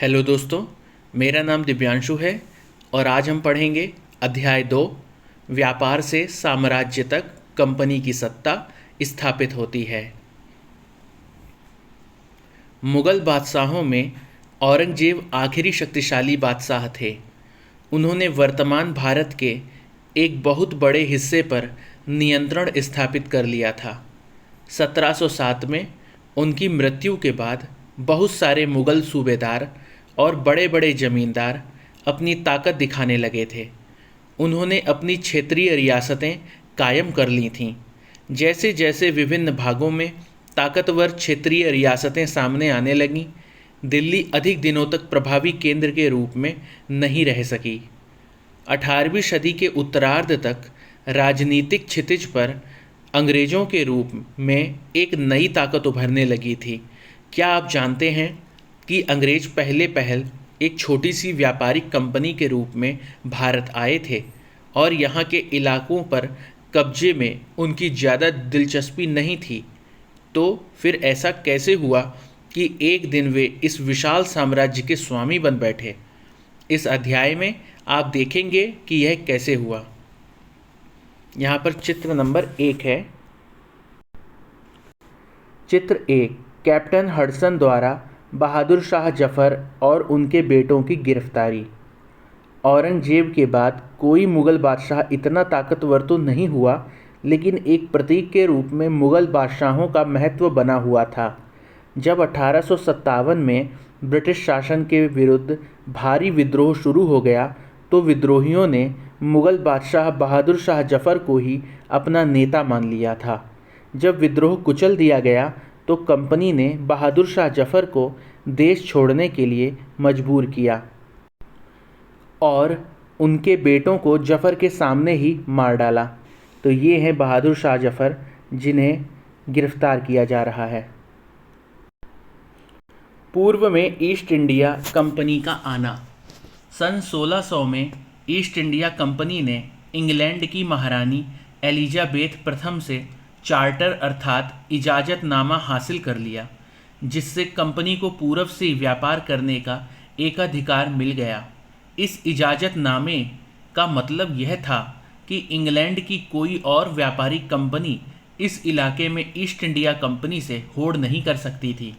Hello दोस्तों, मेरा नाम दिव्यांशु है और आज हम पढ़ेंगे अध्याय 2 व्यापार से साम्राज्य तक कंपनी की सत्ता स्थापित होती है। मुगल बादशाहों में औरंगजेब आखिरी शक्तिशाली बादशाह थे। उन्होंने वर्तमान भारत के एक बहुत बड़े हिस्से पर नियंत्रण स्थापित कर लिया था। 1707 में उनकी मृत्यु के बाद बहुत सारे मुगल सूबेदार और बड़े बड़े जमींदार अपनी ताकत दिखाने लगे थे। उन्होंने अपनी क्षेत्रीय रियासतें कायम कर ली थीं। जैसे जैसे विभिन्न भागों में ताकतवर क्षेत्रीय रियासतें सामने आने लगीं, दिल्ली अधिक दिनों तक प्रभावी केंद्र के रूप में नहीं रह सकी। 18वीं सदी के उत्तरार्ध तक राजनीतिक क्षितिज पर अंग्रेज़ों के रूप में एक नई ताकत उभरने लगी थी। क्या आप जानते हैं कि अंग्रेज पहल एक छोटी सी व्यापारिक कंपनी के रूप में भारत आए थे और यहाँ के इलाकों पर कब्जे में उनकी ज़्यादा दिलचस्पी नहीं थी। तो फिर ऐसा कैसे हुआ कि एक दिन वे इस विशाल साम्राज्य के स्वामी बन बैठे? इस अध्याय में आप देखेंगे कि यह कैसे हुआ। यहाँ पर चित्र नंबर 1 है। चित्र 1 कैप्टन हडसन द्वारा बहादुर शाह जफ़र और उनके बेटों की गिरफ्तारी। औरंगजेब के बाद कोई मुग़ल बादशाह इतना ताकतवर तो नहीं हुआ, लेकिन एक प्रतीक के रूप में मुग़ल बादशाहों का महत्व बना हुआ था। जब 1857 में ब्रिटिश शासन के विरुद्ध भारी विद्रोह शुरू हो गया तो विद्रोहियों ने मुग़ल बादशाह बहादुर शाह जफ़र को ही अपना नेता मान लिया था। जब विद्रोह कुचल दिया गया तो कंपनी ने बहादुर शाह जफ़र को देश छोड़ने के लिए मजबूर किया और उनके बेटों को जफ़र के सामने ही मार डाला। तो ये हैं बहादुर शाह जफ़र, जिन्हें गिरफ्तार किया जा रहा है। पूर्व में ईस्ट इंडिया कंपनी का आना। सन 1600 में ईस्ट इंडिया कंपनी ने इंग्लैंड की महारानी एलिजाबेथ प्रथम से चार्टर अर्थात इजाज़तनामा हासिल कर लिया, जिससे कंपनी को पूरब से व्यापार करने का एकाधिकार मिल गया। इस इजाज़तनामे का मतलब यह था कि इंग्लैंड की कोई और व्यापारिक कंपनी इस इलाके में ईस्ट इंडिया कंपनी से होड़ नहीं कर सकती थी।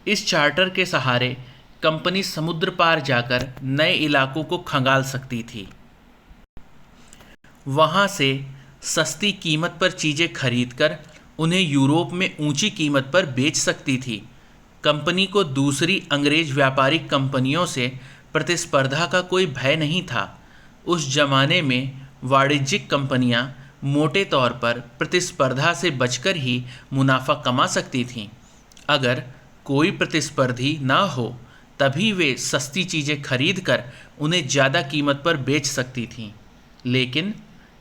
इस चार्टर के सहारे कंपनी समुद्र पार जाकर नए इलाकों को खंगाल सकती थी। वहाँ से सस्ती कीमत पर चीज़ें खरीदकर उन्हें यूरोप में ऊंची कीमत पर बेच सकती थी। कंपनी को दूसरी अंग्रेज व्यापारिक कंपनियों से प्रतिस्पर्धा का कोई भय नहीं था। उस जमाने में वाणिज्यिक कंपनियां मोटे तौर पर प्रतिस्पर्धा से बचकर ही मुनाफा कमा सकती थीं। अगर कोई प्रतिस्पर्धी ना हो तभी वे सस्ती चीज़ें खरीदकर उन्हें ज़्यादा कीमत पर बेच सकती थीं। लेकिन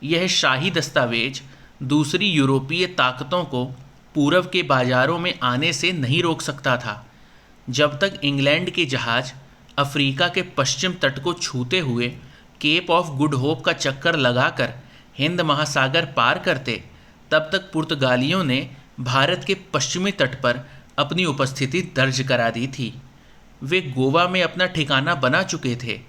यह शाही दस्तावेज दूसरी यूरोपीय ताकतों को पूरब के बाज़ारों में आने से नहीं रोक सकता था। जब तक इंग्लैंड के जहाज़ अफ्रीका के पश्चिम तट को छूते हुए केप ऑफ गुड होप का चक्कर लगाकर हिंद महासागर पार करते, तब तक पुर्तगालियों ने भारत के पश्चिमी तट पर अपनी उपस्थिति दर्ज करा दी थी। वे गोवा में अपना ठिकाना बना चुके थे।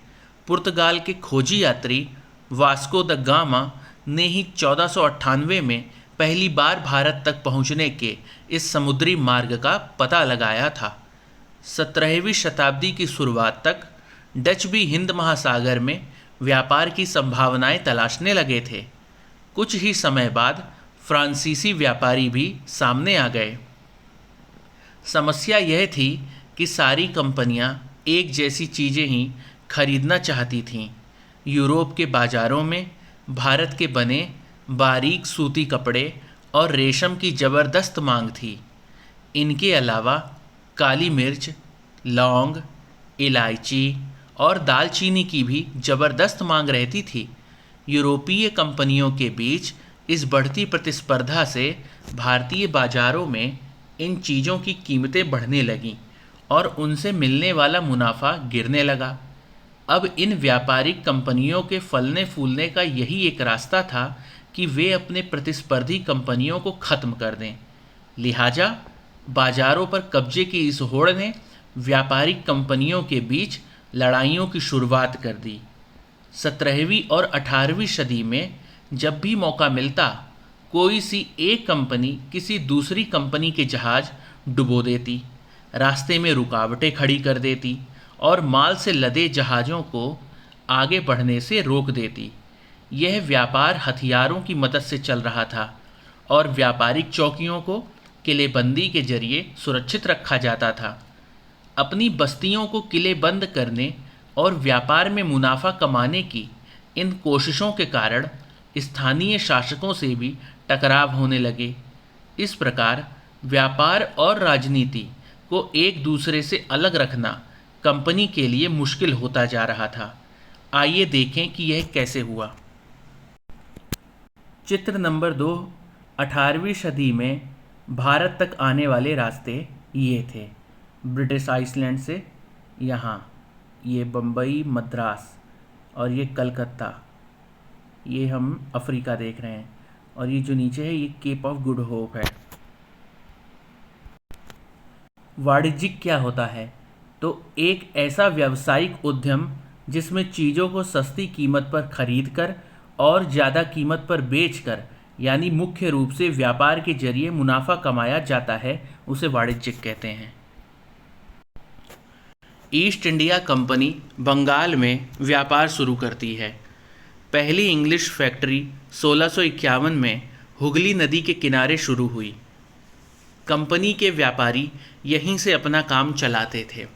पुर्तगाल के खोजी यात्री वास्को द गामा ने ही 1498 में पहली बार भारत तक पहुंचने के इस समुद्री मार्ग का पता लगाया था। 17वीं शताब्दी की शुरुआत तक डच भी हिंद महासागर में व्यापार की संभावनाएं तलाशने लगे थे। कुछ ही समय बाद फ्रांसीसी व्यापारी भी सामने आ गए। समस्या यह थी कि सारी कंपनियां एक जैसी चीज़ें ही खरीदना चाहती थीं। यूरोप के बाज़ारों में भारत के बने बारीक सूती कपड़े और रेशम की ज़बरदस्त मांग थी। इनके अलावा काली मिर्च, लौंग, इलायची और दालचीनी की भी ज़बरदस्त मांग रहती थी। यूरोपीय कंपनियों के बीच इस बढ़ती प्रतिस्पर्धा से भारतीय बाज़ारों में इन चीज़ों की कीमतें बढ़ने लगीं और उनसे मिलने वाला मुनाफा गिरने लगा। अब इन व्यापारिक कंपनियों के फलने फूलने का यही एक रास्ता था कि वे अपने प्रतिस्पर्धी कंपनियों को ख़त्म कर दें। लिहाजा बाज़ारों पर कब्जे की इस होड़ ने व्यापारिक कंपनियों के बीच लड़ाइयों की शुरुआत कर दी। 17वीं और 18वीं सदी में जब भी मौका मिलता, कोई सी एक कंपनी किसी दूसरी कंपनी के जहाज डुबो देती, रास्ते में रुकावटें खड़ी कर देती और माल से लदे जहाज़ों को आगे बढ़ने से रोक देती। यह व्यापार हथियारों की मदद से चल रहा था और व्यापारिक चौकियों को किलेबंदी के जरिए सुरक्षित रखा जाता था। अपनी बस्तियों को किलेबंद करने और व्यापार में मुनाफा कमाने की इन कोशिशों के कारण स्थानीय शासकों से भी टकराव होने लगे। इस प्रकार व्यापार और राजनीति को एक दूसरे से अलग रखना कंपनी के लिए मुश्किल होता जा रहा था। आइए देखें कि यह कैसे हुआ। चित्र नंबर 2। 18वीं सदी में भारत तक आने वाले रास्ते ये थे। ब्रिटिश आइसलैंड से यहाँ ये बम्बई, मद्रास और ये कलकत्ता, ये हम अफ्रीका देख रहे हैं, और ये जो नीचे है ये केप ऑफ गुड होप है। वाणिज्यिक क्या होता है? तो एक ऐसा व्यावसायिक उद्यम जिसमें चीज़ों को सस्ती कीमत पर खरीदकर और ज़्यादा कीमत पर बेचकर, यानी मुख्य रूप से व्यापार के जरिए मुनाफा कमाया जाता है, उसे वाणिज्यिक कहते हैं। ईस्ट इंडिया कंपनी बंगाल में व्यापार शुरू करती है। पहली इंग्लिश फैक्ट्री 1651 में हुगली नदी के किनारे शुरू हुई। कंपनी के व्यापारी यहीं से अपना काम चलाते थे।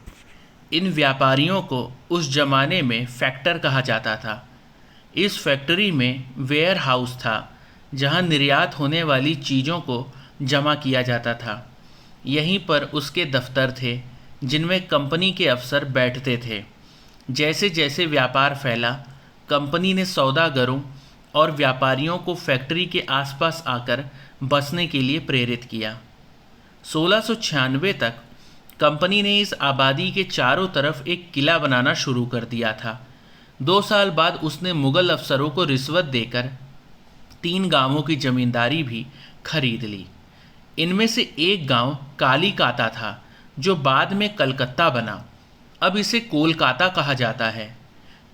इन व्यापारियों को उस जमाने में फैक्टर कहा जाता था। इस फैक्ट्री में वेयर हाउस था जहां निर्यात होने वाली चीज़ों को जमा किया जाता था। यहीं पर उसके दफ्तर थे जिनमें कंपनी के अफसर बैठते थे। जैसे जैसे व्यापार फैला, कंपनी ने सौदागरों और व्यापारियों को फैक्ट्री के आसपास आकर बसने के लिए प्रेरित किया। 1696 तक कंपनी ने इस आबादी के चारों तरफ एक किला बनाना शुरू कर दिया था। 2 साल बाद उसने मुग़ल अफसरों को रिश्वत देकर 3 गांवों की ज़मींदारी भी खरीद ली। इनमें से एक गांव कालीकाता था जो बाद में कलकत्ता बना। अब इसे कोलकाता कहा जाता है।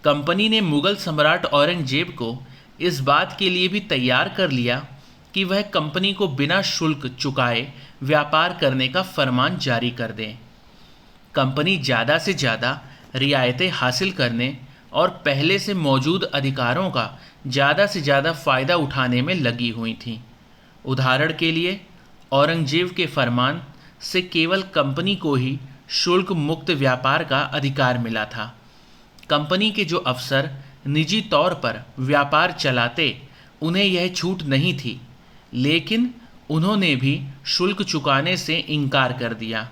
कंपनी ने मुग़ल सम्राट औरंगजेब को इस बात के लिए भी तैयार कर लिया कि वह कंपनी को बिना शुल्क चुकाए व्यापार करने का फरमान जारी कर दें। कंपनी ज़्यादा से ज़्यादा रियायतें हासिल करने और पहले से मौजूद अधिकारों का ज़्यादा से ज़्यादा फ़ायदा उठाने में लगी हुई थी। उदाहरण के लिए, औरंगजेब के फरमान से केवल कंपनी को ही शुल्क मुक्त व्यापार का अधिकार मिला था। कंपनी के जो अफसर निजी तौर पर व्यापार चलाते, उन्हें यह छूट नहीं थी, लेकिन उन्होंने भी शुल्क चुकाने से इनकार कर दिया।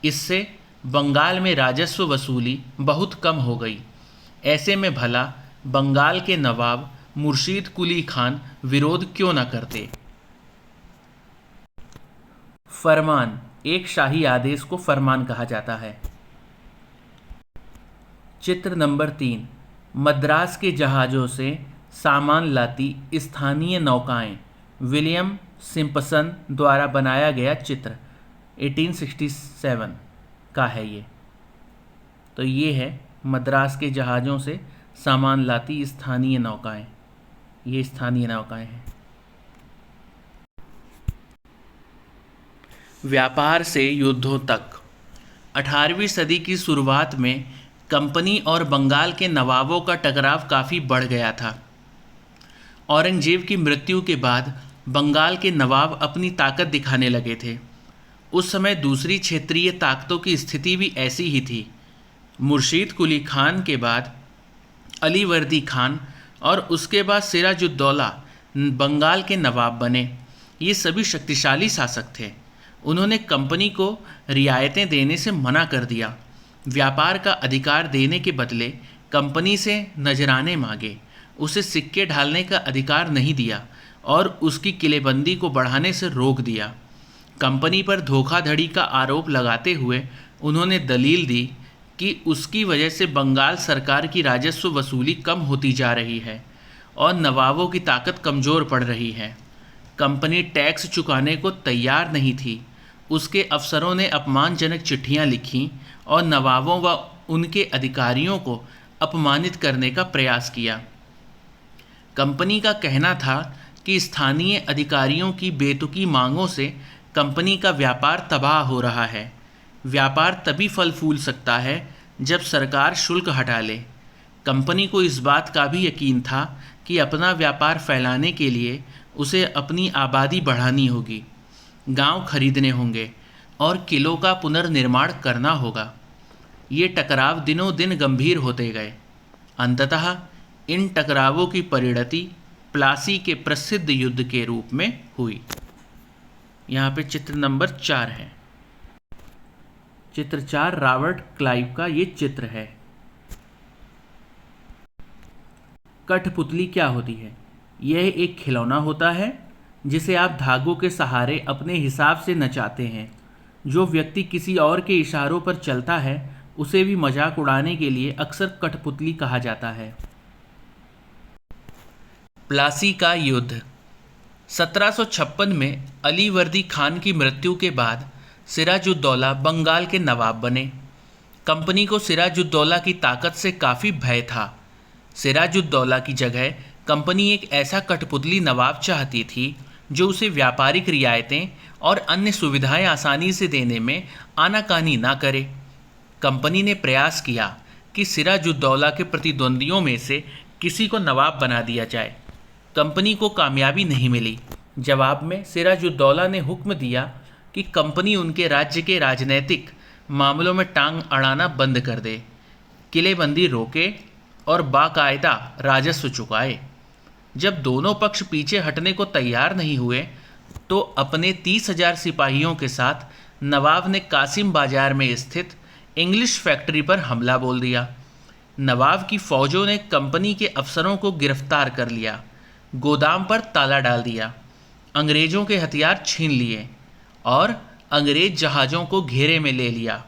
इससे बंगाल में राजस्व वसूली बहुत कम हो गई। ऐसे में भला बंगाल के नवाब मुर्शीद कुली खान विरोध क्यों न करते। फरमान, एक शाही आदेश को फरमान कहा जाता है। चित्र नंबर 3। मद्रास के जहाज़ों से सामान लाती स्थानीय नौकाएं। विलियम सिम्पसन द्वारा बनाया गया चित्र 1867 का है ये। तो ये है मद्रास के जहाज़ों से सामान लाती स्थानीय नौकाएं। ये स्थानीय नौकाएं हैं। व्यापार से युद्धों तक। 18वीं सदी की शुरुआत में कंपनी और बंगाल के नवाबों का टकराव काफ़ी बढ़ गया था। औरंगजेब की मृत्यु के बाद बंगाल के नवाब अपनी ताकत दिखाने लगे थे। उस समय दूसरी क्षेत्रीय ताकतों की स्थिति भी ऐसी ही थी। मुर्शीद कुली खान के बाद अलीवर्दी खान और उसके बाद सिराजुद्दौला बंगाल के नवाब बने। ये सभी शक्तिशाली शासक थे। उन्होंने कंपनी को रियायतें देने से मना कर दिया। व्यापार का अधिकार देने के बदले कंपनी से नजराने मांगे, उसे सिक्के ढालने का अधिकार नहीं दिया और उसकी किलेबंदी को बढ़ाने से रोक दिया। कंपनी पर धोखाधड़ी का आरोप लगाते हुए उन्होंने दलील दी कि उसकी वजह से बंगाल सरकार की राजस्व वसूली कम होती जा रही है और नवाबों की ताकत कमज़ोर पड़ रही है। कंपनी टैक्स चुकाने को तैयार नहीं थी उसके अफसरों ने अपमानजनक चिट्ठियां लिखीं और नवाबों व उनके अधिकारियों को अपमानित करने का प्रयास किया। कंपनी का कहना था कि स्थानीय अधिकारियों की बेतुकी मांगों से कंपनी का व्यापार तबाह हो रहा है। व्यापार तभी फल फूल सकता है जब सरकार शुल्क हटा ले। कंपनी को इस बात का भी यकीन था कि अपना व्यापार फैलाने के लिए उसे अपनी आबादी बढ़ानी होगी, गांव खरीदने होंगे और किलों का पुनर्निर्माण करना होगा। ये टकराव दिनों दिन गंभीर होते गए। अंततः इन टकरावों की परिणति प्लासी के प्रसिद्ध युद्ध के रूप में हुई। यहाँ पे चित्र नंबर 4 है। चित्र 4 रॉबर्ट क्लाइव का ये चित्र है। कठपुतली क्या होती है? यह एक खिलौना होता है जिसे आप धागों के सहारे अपने हिसाब से नचाते हैं। जो व्यक्ति किसी और के इशारों पर चलता है उसे भी मजाक उड़ाने के लिए अक्सर कठपुतली कहा जाता है। प्लासी का युद्ध 1756 में अली वर्दी खान की मृत्यु के बाद सिराजुद्दौला बंगाल के नवाब बने। कंपनी को सिराजुद्दौला की ताकत से काफ़ी भय था। सिराजुद्दौला की जगह कंपनी एक ऐसा कठपुतली नवाब चाहती थी जो उसे व्यापारिक रियायतें और अन्य सुविधाएं आसानी से देने में आनाकानी ना करे। कंपनी ने प्रयास किया कि सिराजुद्दौला के प्रतिद्वंदियों में से किसी को नवाब बना दिया जाए। कंपनी को कामयाबी नहीं मिली। जवाब में सिराजुद्दौला ने हुक्म दिया कि कंपनी उनके राज्य के राजनीतिक मामलों में टांग अड़ाना बंद कर दे, किलेबंदी रोके और बाकायदा राजस्व चुकाए। जब दोनों पक्ष पीछे हटने को तैयार नहीं हुए तो अपने 30,000 सिपाहियों के साथ नवाब ने कासिम बाजार में स्थित इंग्लिश फैक्ट्री पर हमला बोल दिया। नवाब की फौजों ने कंपनी के अफसरों को गिरफ्तार कर लिया, गोदाम पर ताला डाल दिया, अंग्रेज़ों के हथियार छीन लिए और अंग्रेज जहाज़ों को घेरे में ले लिया।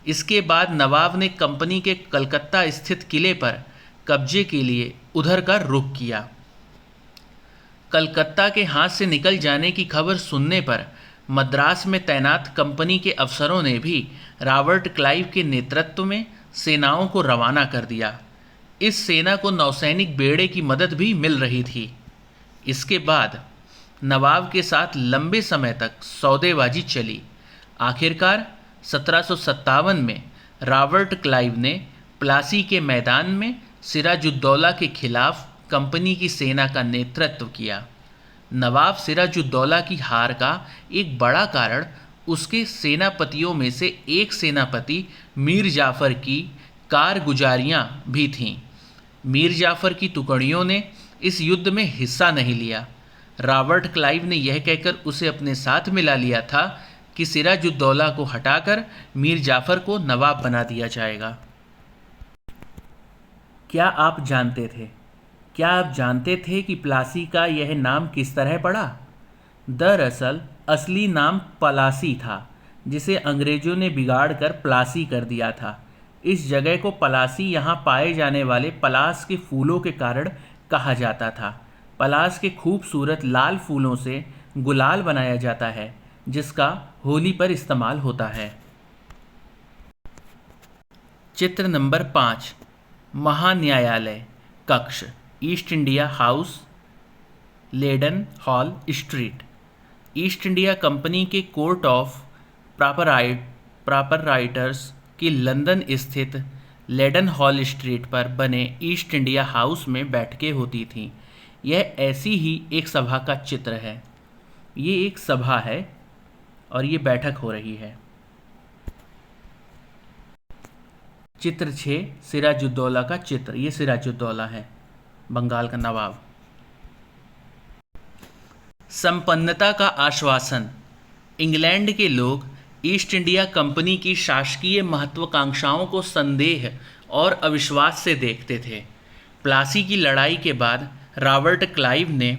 इसके बाद नवाब ने कंपनी के कलकत्ता स्थित किले पर कब्जे के लिए उधर का रुख किया। कलकत्ता के हाथ से निकल जाने की खबर सुनने पर मद्रास में तैनात कंपनी के अफसरों ने भी रॉबर्ट क्लाइव के नेतृत्व में सेनाओं को रवाना कर दिया। इस सेना को नौसैनिक बेड़े की मदद भी मिल रही थी। इसके बाद नवाब के साथ लंबे समय तक सौदेबाजी चली। आखिरकार 1757 में रॉबर्ट क्लाइव ने प्लासी के मैदान में सिराजुद्दौला के खिलाफ कंपनी की सेना का नेतृत्व किया। नवाब सिराजुद्दौला की हार का एक बड़ा कारण उसके सेनापतियों में से एक सेनापति मीर जाफ़र की कारगुजारियां भी थीं। मीर जाफ़र की टुकड़ियों ने इस युद्ध में हिस्सा नहीं लिया। रॉबर्ट क्लाइव ने यह कहकर उसे अपने साथ मिला लिया था कि सिराजुद्दौला को हटाकर मीर जाफ़र को नवाब बना दिया जाएगा। क्या आप जानते थे कि प्लासी का यह नाम किस तरह पड़ा? दरअसल असली नाम पलासी था, जिसे अंग्रेज़ों ने बिगाड़कर प्लासी कर दिया था। इस जगह को पलासी यहाँ पाए जाने वाले पलास के फूलों के कारण कहा जाता था। पलास के खूबसूरत लाल फूलों से गुलाल बनाया जाता है, जिसका होली पर इस्तेमाल होता है। चित्र नंबर 5 महान्यायालय कक्ष, East India House, Leadenhall Street. East India Company के कोर्ट ऑफ प्रॉपराइटर्स की लंदन स्थित लेडन हॉल स्ट्रीट पर बने ईस्ट इंडिया हाउस में बैठकें होती थीं। यह ऐसी ही एक सभा का चित्र है। ये एक सभा है और ये बैठक हो रही है। चित्र 6 सिराजुद्दौला का चित्र। ये सिराजुद्दौला है, बंगाल का नवाब। संपन्नता का आश्वासन। इंग्लैंड के लोग ईस्ट इंडिया कंपनी की शासकीय महत्वाकांक्षाओं को संदेह और अविश्वास से देखते थे। प्लासी की लड़ाई के बाद रॉबर्ट क्लाइव ने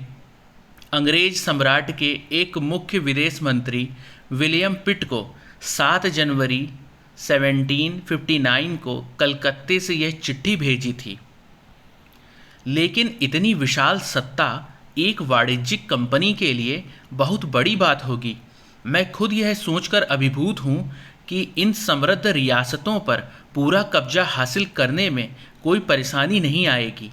अंग्रेज सम्राट के एक मुख्य विदेश मंत्री विलियम पिट को 7 जनवरी 1759 को कलकत्ते से यह चिट्ठी भेजी थी। लेकिन इतनी विशाल सत्ता एक वाणिज्यिक कंपनी के लिए बहुत बड़ी बात होगी। मैं खुद यह सोचकर अभिभूत हूँ कि इन समृद्ध रियासतों पर पूरा कब्जा हासिल करने में कोई परेशानी नहीं आएगी।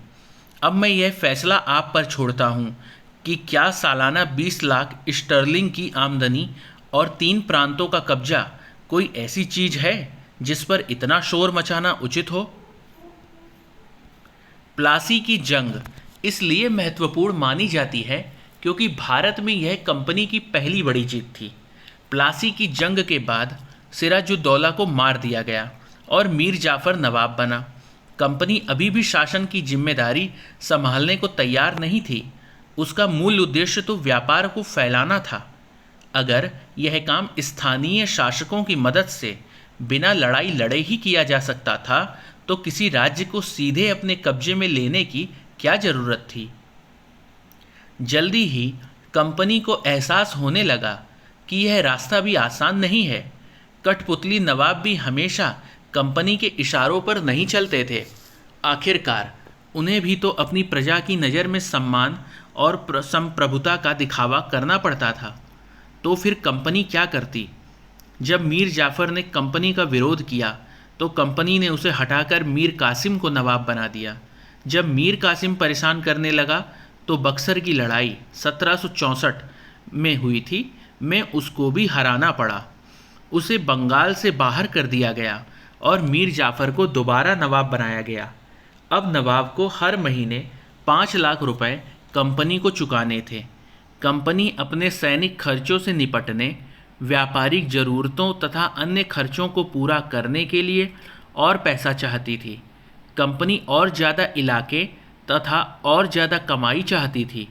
अब मैं यह फैसला आप पर छोड़ता हूँ कि क्या सालाना 20 लाख स्टर्लिंग की आमदनी और 3 प्रांतों का कब्जा कोई ऐसी चीज़ है जिस पर इतना शोर मचाना उचित हो। प्लासी की जंग इसलिए महत्वपूर्ण मानी जाती है क्योंकि भारत में यह कंपनी की पहली बड़ी जीत थी। प्लासी की जंग के बाद सिराजुद्दौला को मार दिया गया और मीर जाफ़र नवाब बना। कंपनी अभी भी शासन की जिम्मेदारी संभालने को तैयार नहीं थी। उसका मूल उद्देश्य तो व्यापार को फैलाना था। अगर यह काम स्थानीय शासकों की मदद से बिना लड़ाई लड़े ही किया जा सकता था तो किसी राज्य को सीधे अपने कब्जे में लेने की क्या ज़रूरत थी। जल्दी ही कंपनी को एहसास होने लगा कि यह रास्ता भी आसान नहीं है। कठपुतली नवाब भी हमेशा कंपनी के इशारों पर नहीं चलते थे। आखिरकार उन्हें भी तो अपनी प्रजा की नज़र में सम्मान और संप्रभुता का दिखावा करना पड़ता था। तो फिर कंपनी क्या करती? जब मीर जाफ़र ने कंपनी का विरोध किया तो कंपनी ने उसे हटाकर मीर कासिम को नवाब बना दिया। जब मीर कासिम परेशान करने लगा तो बक्सर की लड़ाई 1764 में हुई थी में उसको भी हराना पड़ा। उसे बंगाल से बाहर कर दिया गया और मीर जाफ़र को दोबारा नवाब बनाया गया। अब नवाब को हर महीने 5 लाख रुपए कंपनी को चुकाने थे। कंपनी अपने सैनिक खर्चों से निपटने, व्यापारिक ज़रूरतों तथा अन्य खर्चों को पूरा करने के लिए और पैसा चाहती थी। कंपनी और ज़्यादा इलाके तथा और ज़्यादा कमाई चाहती थी।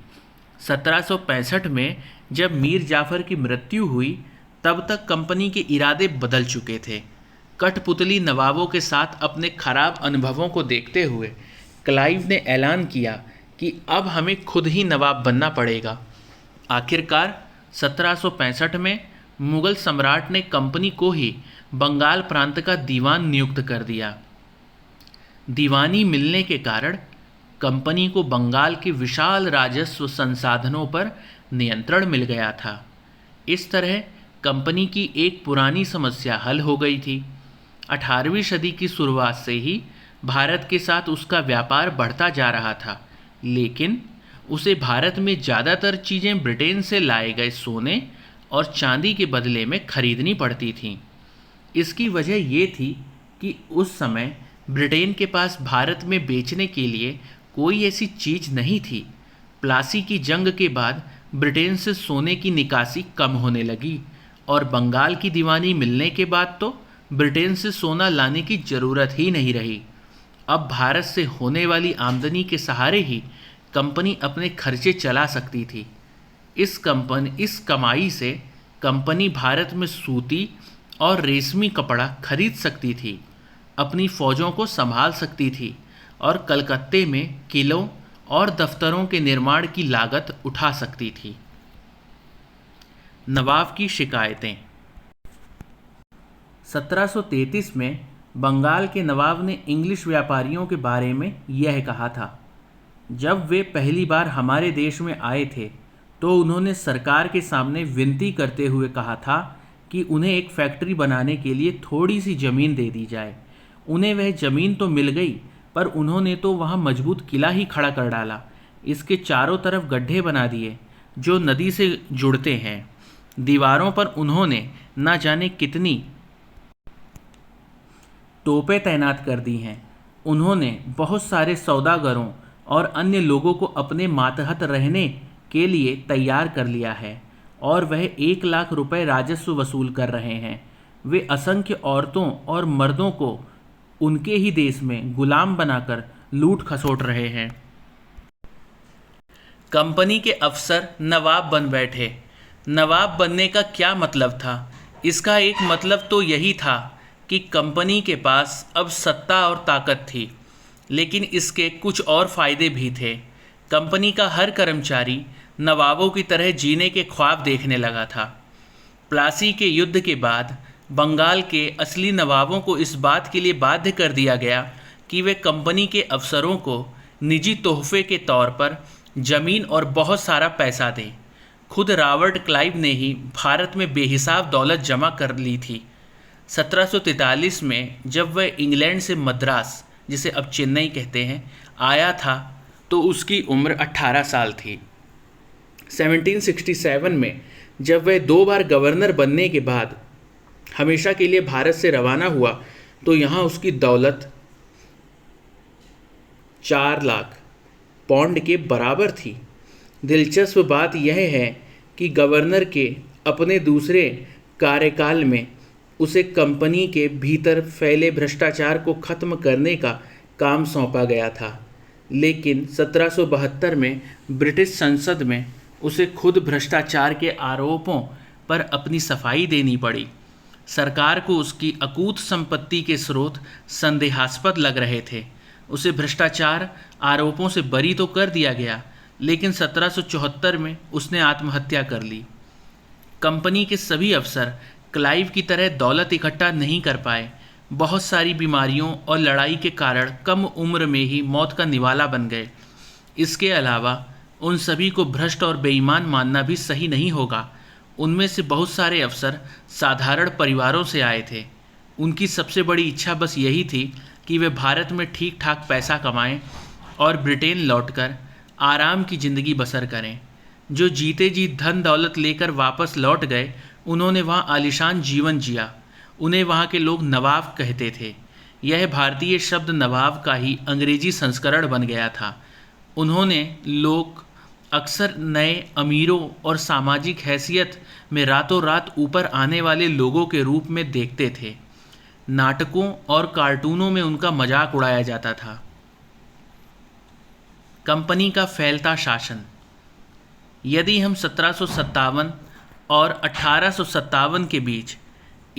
1765 में जब मीर जाफ़र की मृत्यु हुई तब तक कंपनी के इरादे बदल चुके थे। कठपुतली नवाबों के साथ अपने खराब अनुभवों को देखते हुए क्लाइव ने ऐलान किया कि अब हमें खुद ही नवाब बनना पड़ेगा। आखिरकार 1765 में मुग़ल सम्राट ने कंपनी को ही बंगाल प्रांत का दीवान नियुक्त कर दिया। दीवानी मिलने के कारण कंपनी को बंगाल के विशाल राजस्व संसाधनों पर नियंत्रण मिल गया था। इस तरह कंपनी की एक पुरानी समस्या हल हो गई थी। 18वीं सदी की शुरुआत से ही भारत के साथ उसका व्यापार बढ़ता जा रहा था, लेकिन उसे भारत में ज़्यादातर चीज़ें ब्रिटेन से लाए गए सोने और चांदी के बदले में खरीदनी पड़ती थीं। इसकी वजह ये थी कि उस समय ब्रिटेन के पास भारत में बेचने के लिए कोई ऐसी चीज़ नहीं थी। प्लासी की जंग के बाद ब्रिटेन से सोने की निकासी कम होने लगी और बंगाल की दीवानी मिलने के बाद तो ब्रिटेन से सोना लाने की ज़रूरत ही नहीं रही। अब भारत से होने वाली आमदनी के सहारे ही कंपनी अपने खर्चे चला सकती थी। इस कमाई से कंपनी भारत में सूती और रेशमी कपड़ा खरीद सकती थी, अपनी फ़ौजों को संभाल सकती थी और कलकत्ते में किलों और दफ्तरों के निर्माण की लागत उठा सकती थी। नवाब की शिकायतें। 1733 में बंगाल के नवाब ने इंग्लिश व्यापारियों के बारे में यह कहा था। जब वे पहली बार हमारे देश में आए थे तो उन्होंने सरकार के सामने विनती करते हुए कहा था कि उन्हें एक फैक्ट्री बनाने के लिए थोड़ी सी ज़मीन दे दी जाए। उन्हें वह ज़मीन तो मिल गई, पर उन्होंने तो वहाँ मजबूत किला ही खड़ा कर डाला। इसके चारों तरफ गड्ढे बना दिए जो नदी से जुड़ते हैं। दीवारों पर उन्होंने ना जाने कितनी तोपें तैनात कर दी हैं। उन्होंने बहुत सारे सौदागरों और अन्य लोगों को अपने मातहत रहने के लिए तैयार कर लिया है और वह 1 लाख रुपए राजस्व वसूल कर रहे हैं। वे असंख्य औरतों और मर्दों को उनके ही देश में गुलाम बनाकर लूट खसोट रहे हैं। कंपनी के अफसर नवाब बन बैठे। नवाब बनने का क्या मतलब था? इसका एक मतलब तो यही था कि कंपनी के पास अब सत्ता और ताकत थी, लेकिन इसके कुछ और फ़ायदे भी थे। कंपनी का हर कर्मचारी नवाबों की तरह जीने के ख्वाब देखने लगा था। प्लासी के युद्ध के बाद बंगाल के असली नवाबों को इस बात के लिए बाध्य कर दिया गया कि वे कंपनी के अफसरों को निजी तोहफे के तौर पर ज़मीन और बहुत सारा पैसा दें। खुद रॉबर्ट क्लाइव ने ही भारत में बेहिसाब दौलत जमा कर ली थी। 1743 में जब वह इंग्लैंड से मद्रास, जिसे अब चेन्नई कहते हैं, आया था तो उसकी उम्र 18 साल थी। 1767 में जब वह 2 बार गवर्नर बनने के बाद हमेशा के लिए भारत से रवाना हुआ तो यहाँ उसकी दौलत 4 लाख पौंड के बराबर थी। दिलचस्प बात यह है कि गवर्नर के अपने दूसरे कार्यकाल में उसे कंपनी के भीतर फैले भ्रष्टाचार को खत्म करने का काम सौंपा गया था, लेकिन 1772 में ब्रिटिश संसद में उसे खुद भ्रष्टाचार के आरोपों पर अपनी सफाई देनी पड़ी। सरकार को उसकी अकूत संपत्ति के स्रोत संदेहास्पद लग रहे थे। उसे भ्रष्टाचार आरोपों से बरी तो कर दिया गया, लेकिन 1774 में उसने आत्महत्या कर ली। कंपनी के सभी अफसर क्लाइव की तरह दौलत इकट्ठा नहीं कर पाए। बहुत सारी बीमारियों और लड़ाई के कारण कम उम्र में ही मौत का निवाला बन गए। इसके अलावा उन सभी को भ्रष्ट और बेईमान मानना भी सही नहीं होगा। उनमें से बहुत सारे अफसर साधारण परिवारों से आए थे। उनकी सबसे बड़ी इच्छा बस यही थी कि वे भारत में ठीक ठाक पैसा कमाएं और ब्रिटेन लौटकर आराम की ज़िंदगी बसर करें। जो जीते जी धन दौलत लेकर वापस लौट गए, उन्होंने वहाँ आलीशान जीवन जिया। उन्हें वहाँ के लोग नवाब कहते थे। यह भारतीय शब्द नवाब का ही अंग्रेजी संस्करण बन गया था। उन्होंने लोग अक्सर नए अमीरों और सामाजिक हैसियत में रातों रात ऊपर आने वाले लोगों के रूप में देखते थे। नाटकों और कार्टूनों में उनका मजाक उड़ाया जाता था। कंपनी का फैलता शासन। यदि हम 1757 और 1857 के बीच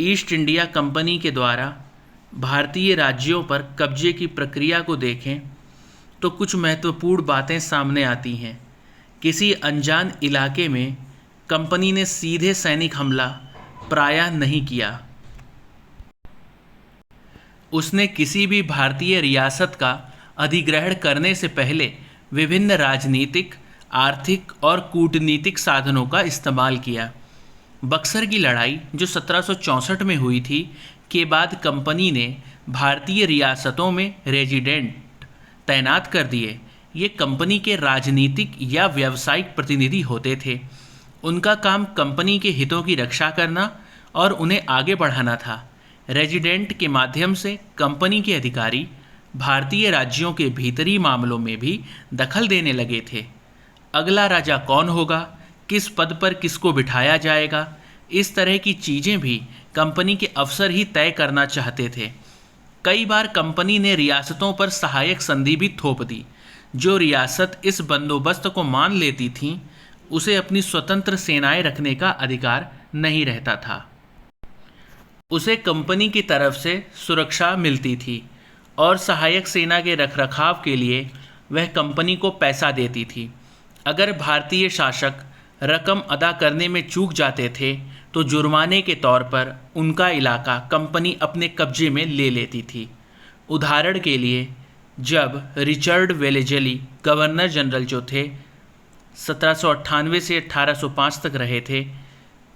ईस्ट इंडिया कंपनी के द्वारा भारतीय राज्यों पर कब्जे की प्रक्रिया को देखें तो कुछ महत्वपूर्ण बातें सामने आती हैं। किसी अनजान इलाके में कंपनी ने सीधे सैनिक हमला प्रायः नहीं किया। उसने किसी भी भारतीय रियासत का अधिग्रहण करने से पहले विभिन्न राजनीतिक, आर्थिक और कूटनीतिक साधनों का इस्तेमाल किया। बक्सर की लड़ाई जो 1764 में हुई थी के बाद कंपनी ने भारतीय रियासतों में रेजिडेंट तैनात कर दिए। ये कंपनी के राजनीतिक या व्यावसायिक प्रतिनिधि होते थे। उनका काम कंपनी के हितों की रक्षा करना और उन्हें आगे बढ़ाना था। रेजिडेंट के माध्यम से कंपनी के अधिकारी भारतीय राज्यों के भीतरी मामलों में भी दखल देने लगे थे। अगला राजा कौन होगा, किस पद पर किसको बिठाया जाएगा, इस तरह की चीज़ें भी कंपनी के अफसर ही तय करना चाहते थे। कई बार कंपनी ने रियासतों पर सहायक संधि भी थोप दी। जो रियासत इस बंदोबस्त को मान लेती थीं, उसे अपनी स्वतंत्र सेनाएं रखने का अधिकार नहीं रहता था। उसे कंपनी की तरफ से सुरक्षा मिलती थी और सहायक सेना के रखरखाव के लिए वह कंपनी को पैसा देती थी। अगर भारतीय शासक रकम अदा करने में चूक जाते थे तो जुर्माने के तौर पर उनका इलाका कंपनी अपने कब्जे में ले लेती थी। उदाहरण के लिए, जब रिचर्ड वेलेजली गवर्नर जनरल जो थे 1798 से 1805 तक रहे थे,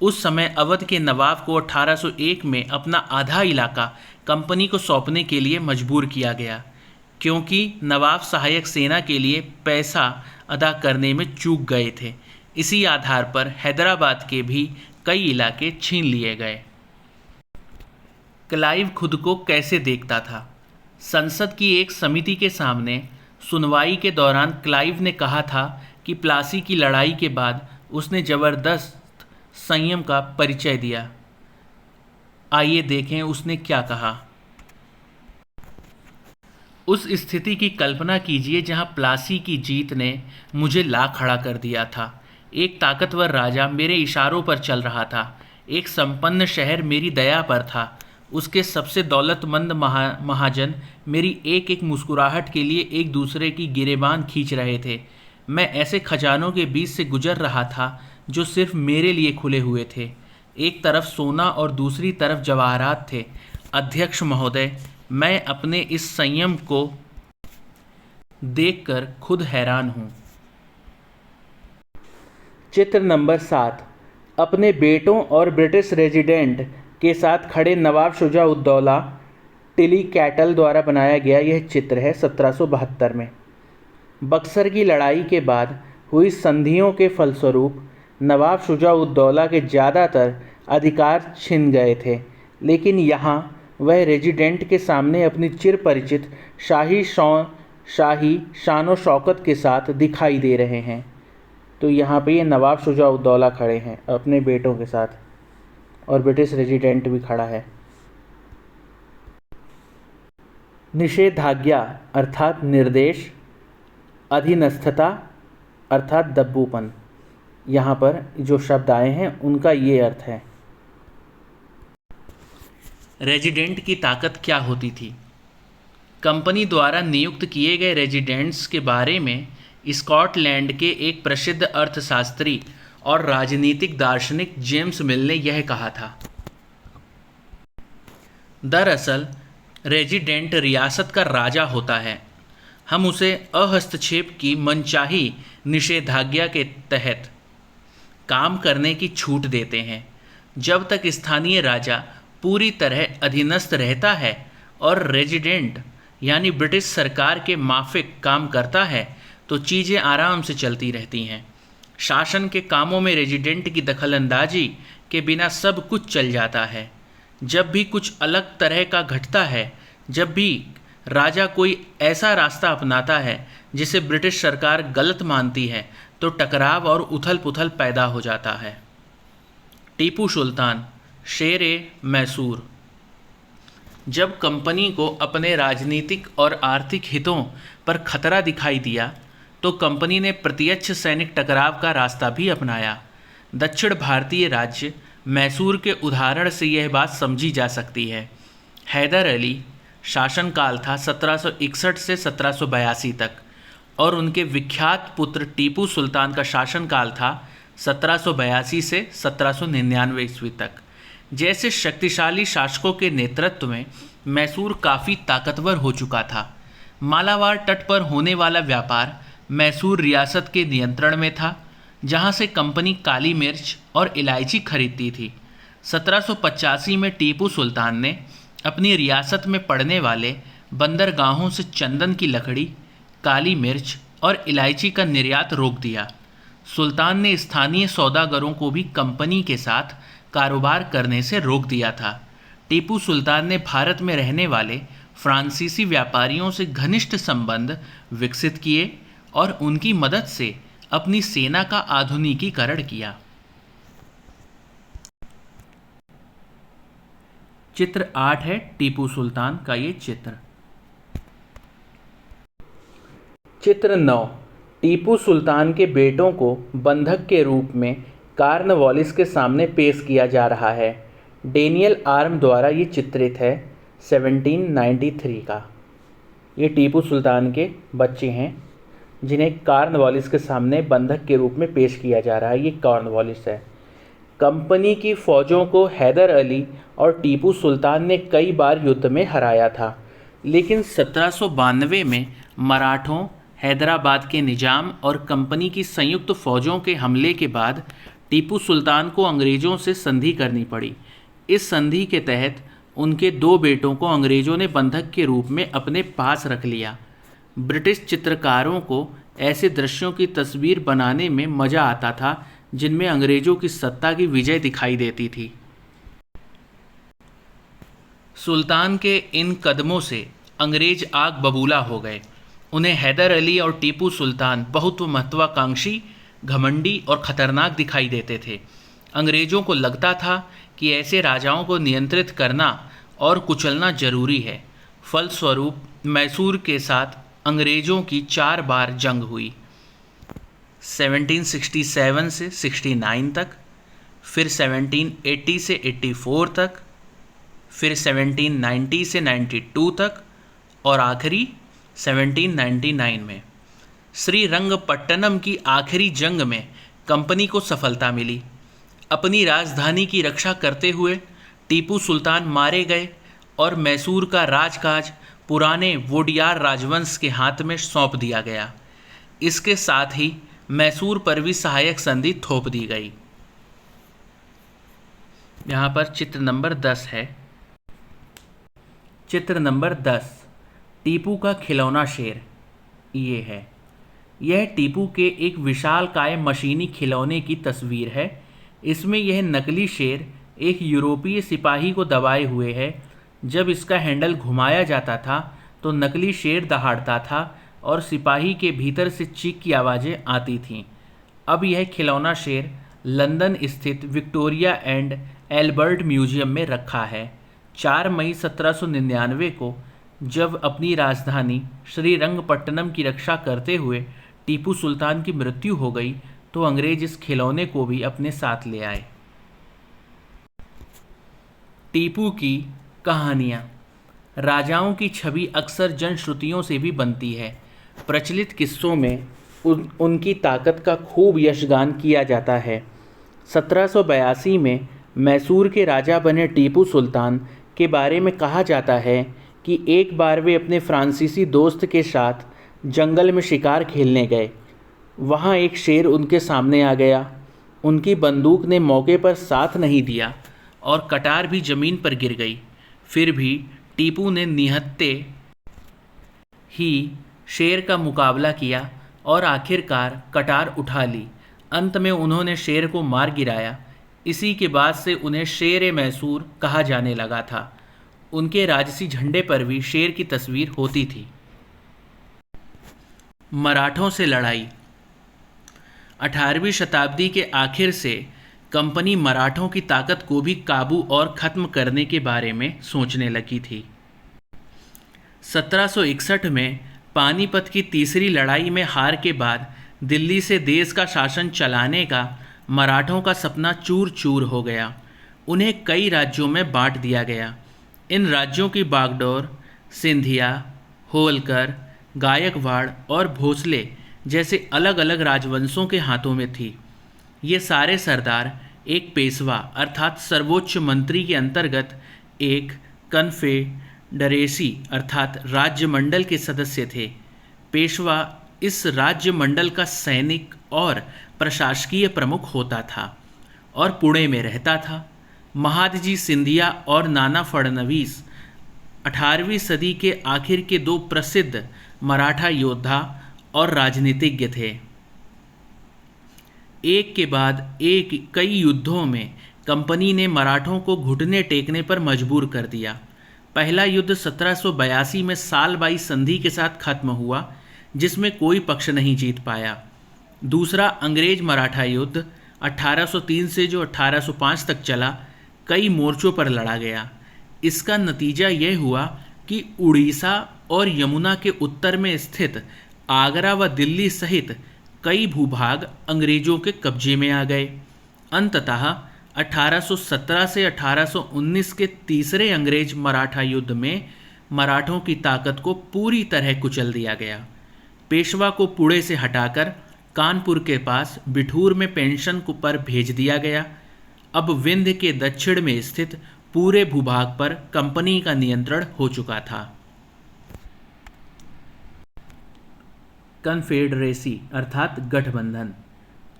उस समय अवध के नवाब को 1801 में अपना आधा इलाका कंपनी को सौंपने के लिए मजबूर किया गया, क्योंकि नवाब सहायक सेना के लिए पैसा अदा करने में चूक गए थे। इसी आधार पर हैदराबाद के भी कई इलाके छीन लिए गए। क्लाइव खुद को कैसे देखता था? संसद की एक समिति के सामने सुनवाई के दौरान क्लाइव ने कहा था कि प्लासी की लड़ाई के बाद उसने ज़बरदस्त संयम का परिचय दिया। आइए देखें उसने क्या कहा। उस स्थिति की कल्पना कीजिए जहां प्लासी की जीत ने मुझे ला खड़ा कर दिया था। एक ताकतवर राजा मेरे इशारों पर चल रहा था। एक संपन्न शहर मेरी दया पर था। उसके सबसे दौलतमंद महाजन मेरी एक एक मुस्कुराहट के लिए एक दूसरे की गिरेबान खींच रहे थे। मैं ऐसे खजानों के बीच से गुजर रहा था जो सिर्फ मेरे लिए खुले हुए थे। एक तरफ सोना और दूसरी तरफ जवाहरात थे। अध्यक्ष महोदय, मैं अपने इस संयम को देखकर खुद हैरान हूँ। चित्र नंबर 7 अपने बेटों और ब्रिटिश रेजिडेंट के साथ खड़े नवाब शुजा-उद-दौला टिली कैटल द्वारा बनाया गया यह चित्र है 1772 में। बक्सर की लड़ाई के बाद हुई संधियों के फलस्वरूप नवाब शुजा-उद-दौला के ज़्यादातर अधिकार छिन गए थे, लेकिन यहाँ वह रेजिडेंट के सामने अपनी चिर परिचित शाही शान व शौकत के साथ दिखाई दे रहे हैं। तो यहाँ पे ये नवाब शुजा-उद-दौला खड़े हैं अपने बेटों के साथ और ब्रिटिश रेजिडेंट भी खड़ा है। निषेधाज्ञा अर्थात निर्देश, अधीनस्थता अर्थात दब्बूपन, यहाँ पर जो शब्द आए हैं उनका ये अर्थ है। रेजिडेंट की ताकत क्या होती थी? कंपनी द्वारा नियुक्त किए गए रेजिडेंट्स के बारे में स्कॉटलैंड के एक प्रसिद्ध अर्थशास्त्री और राजनीतिक दार्शनिक जेम्स मिल ने यह कहा था। दरअसल रेजिडेंट रियासत का राजा होता है। हम उसे अहस्तक्षेप की मनचाही निषेधाज्ञा के तहत काम करने की छूट देते हैं। जब तक स्थानीय राजा पूरी तरह अधीनस्थ रहता है और रेजिडेंट यानी ब्रिटिश सरकार के माफिक काम करता है तो चीज़ें आराम से चलती रहती हैं। शासन के कामों में रेजिडेंट की दखलंदाजी के बिना सब कुछ चल जाता है। जब भी कुछ अलग तरह का घटता है, जब भी राजा कोई ऐसा रास्ता अपनाता है जिसे ब्रिटिश सरकार गलत मानती है, तो टकराव और उथल पुथल पैदा हो जाता है। टीपू सुल्तान, शेर-ए-मैसूर। जब कंपनी को अपने राजनीतिक और आर्थिक हितों पर खतरा दिखाई दिया तो कंपनी ने प्रत्यक्ष सैनिक टकराव का रास्ता भी अपनाया। दक्षिण भारतीय राज्य मैसूर के उदाहरण से यह बात समझी जा सकती है। हैदर अली शासनकाल था 1761 से 1782 तक और उनके विख्यात पुत्र टीपू सुल्तान का शासनकाल था 1782 से 1799 ईस्वी तक। जैसे शक्तिशाली शासकों के नेतृत्व में मैसूर काफ़ी ताकतवर हो चुका था। मालाबार तट पर होने वाला व्यापार मैसूर रियासत के नियंत्रण में था, जहां से कंपनी काली मिर्च और इलायची खरीदती थी। 1785 में टीपू सुल्तान ने अपनी रियासत में पड़ने वाले बंदरगाहों से चंदन की लकड़ी, काली मिर्च और इलायची का निर्यात रोक दिया। सुल्तान ने स्थानीय सौदागरों को भी कंपनी के साथ कारोबार करने से रोक दिया था। टीपू सुल्तान ने भारत में रहने वाले फ्रांसीसी व्यापारियों से घनिष्ठ संबंध विकसित किए और उनकी मदद से अपनी सेना का आधुनिकीकरण किया। चित्र 8 है टीपू सुल्तान का ये चित्र। चित्र 9 टीपू सुल्तान के बेटों को बंधक के रूप में कॉर्नवालिस के सामने पेश किया जा रहा है। डेनियल आर्म द्वारा ये चित्रित है 1793 का। ये टीपू सुल्तान के बच्चे हैं जिन्हें कॉर्नवालिस के सामने बंधक के रूप में पेश किया जा रहा है। ये कॉर्नवालिस है। कंपनी की फ़ौजों को हैदर अली और टीपू सुल्तान ने कई बार युद्ध में हराया था, लेकिन 1792 में मराठों, हैदराबाद के निजाम और कंपनी की संयुक्त फ़ौजों के हमले के बाद टीपू सुल्तान को अंग्रेज़ों से संधि करनी पड़ी। इस संधि के तहत उनके 2 बेटों को अंग्रेज़ों ने बंधक के रूप में अपने पास रख लिया। ब्रिटिश चित्रकारों को ऐसे दृश्यों की तस्वीर बनाने में मज़ा आता था जिनमें अंग्रेज़ों की सत्ता की विजय दिखाई देती थी। सुल्तान के इन कदमों से अंग्रेज़ आग बबूला हो गए। उन्हें हैदर अली और टीपू सुल्तान बहुत महत्वाकांक्षी, घमंडी और ख़तरनाक दिखाई देते थे। अंग्रेज़ों को लगता था कि ऐसे राजाओं को नियंत्रित करना और कुचलना जरूरी है। फलस्वरूप मैसूर के साथ अंग्रेज़ों की 4 बार जंग हुई, 1767 से 69 तक, फिर 1780 से 84 तक, फिर 1790 से 92 तक और आखिरी 1799 में। श्रीरंगपट्टनम की आखिरी जंग में कंपनी को सफलता मिली। अपनी राजधानी की रक्षा करते हुए टीपू सुल्तान मारे गए और मैसूर का राजकाज पुराने वोडियार राजवंश के हाथ में सौंप दिया गया। इसके साथ ही मैसूर पर भी सहायक संधि थोप दी गई। यहाँ पर चित्र नंबर 10 है। चित्र नंबर 10, टीपू का खिलौना शेर ये है। यह टीपू के एक विशालकाय मशीनी खिलौने की तस्वीर है। इसमें यह नकली शेर एक यूरोपीय सिपाही को दबाए हुए है। जब इसका हैंडल घुमाया जाता था तो नकली शेर दहाड़ता था और सिपाही के भीतर से चीख की आवाज़ें आती थीं। अब यह खिलौना शेर लंदन स्थित विक्टोरिया एंड एल्बर्ट म्यूजियम में रखा है। 4 मई 1799 को जब अपनी राजधानी श्रीरंगपट्टनम की रक्षा करते हुए टीपू सुल्तान की मृत्यु हो गई तो अंग्रेज इस खिलौने को भी अपने साथ ले आए। टीपू की कहानियाँ। राजाओं की छवि अक्सर जनश्रुतियों से भी बनती है। प्रचलित किस्सों में उनकी ताकत का खूब यशगान किया जाता है। 1782 में मैसूर के राजा बने टीपू सुल्तान के बारे में कहा जाता है कि एक बार वे अपने फ्रांसीसी दोस्त के साथ जंगल में शिकार खेलने गए। वहाँ एक शेर उनके सामने आ गया। उनकी बंदूक ने मौके पर साथ नहीं दिया और कटार भी ज़मीन पर गिर गई। फिर भी टीपू ने निहत्थे ही शेर का मुकाबला किया और आखिरकार कटार उठा ली। अंत में उन्होंने शेर को मार गिराया। इसी के बाद से उन्हें शेर मैसूर कहा जाने लगा था। उनके राजसी झंडे पर भी शेर की तस्वीर होती थी। मराठों से लड़ाई। 18वीं शताब्दी के आखिर से कंपनी मराठों की ताकत को भी काबू और ख़त्म करने के बारे में सोचने लगी थी। 1761 में पानीपत की तीसरी लड़ाई में हार के बाद दिल्ली से देश का शासन चलाने का मराठों का सपना चूर चूर हो गया। उन्हें कई राज्यों में बांट दिया गया। इन राज्यों की बागडोर सिंधिया, होलकर, गायकवाड़ और भोसले जैसे अलग अलग राजवंशों के हाथों में थी। ये सारे सरदार एक पेशवा अर्थात सर्वोच्च मंत्री के अंतर्गत एक कन्फेडरेसी अर्थात राज्य मंडल के सदस्य थे। पेशवा इस राज्य मंडल का सैनिक और प्रशासकीय प्रमुख होता था और पुणे में रहता था। महादजी सिंधिया और नाना फडणवीस 18वीं सदी के आखिर के दो प्रसिद्ध मराठा योद्धा और राजनीतिज्ञ थे। एक के बाद एक कई युद्धों में कंपनी ने मराठों को घुटने टेकने पर मजबूर कर दिया। पहला युद्ध 1782 में सालबाई संधि के साथ खत्म हुआ, जिसमें कोई पक्ष नहीं जीत पाया। दूसरा अंग्रेज मराठा युद्ध 1803 से जो 1805 तक चला, कई मोर्चों पर लड़ा गया। इसका नतीजा यह हुआ कि उड़ीसा और यमुना के उत्तर में स्थित आगरा व दिल्ली सहित कई भूभाग अंग्रेजों के कब्जे में आ गए। अंततः 1817 से 1819 के तीसरे अंग्रेज मराठा युद्ध में मराठों की ताकत को पूरी तरह कुचल दिया गया। पेशवा को पुणे से हटाकर कानपुर के पास बिठूर में पेंशन पर भेज दिया गया। अब विंध्य के दक्षिण में स्थित पूरे भूभाग पर कंपनी का नियंत्रण हो चुका था। कन्फेडरेसी अर्थात गठबंधन।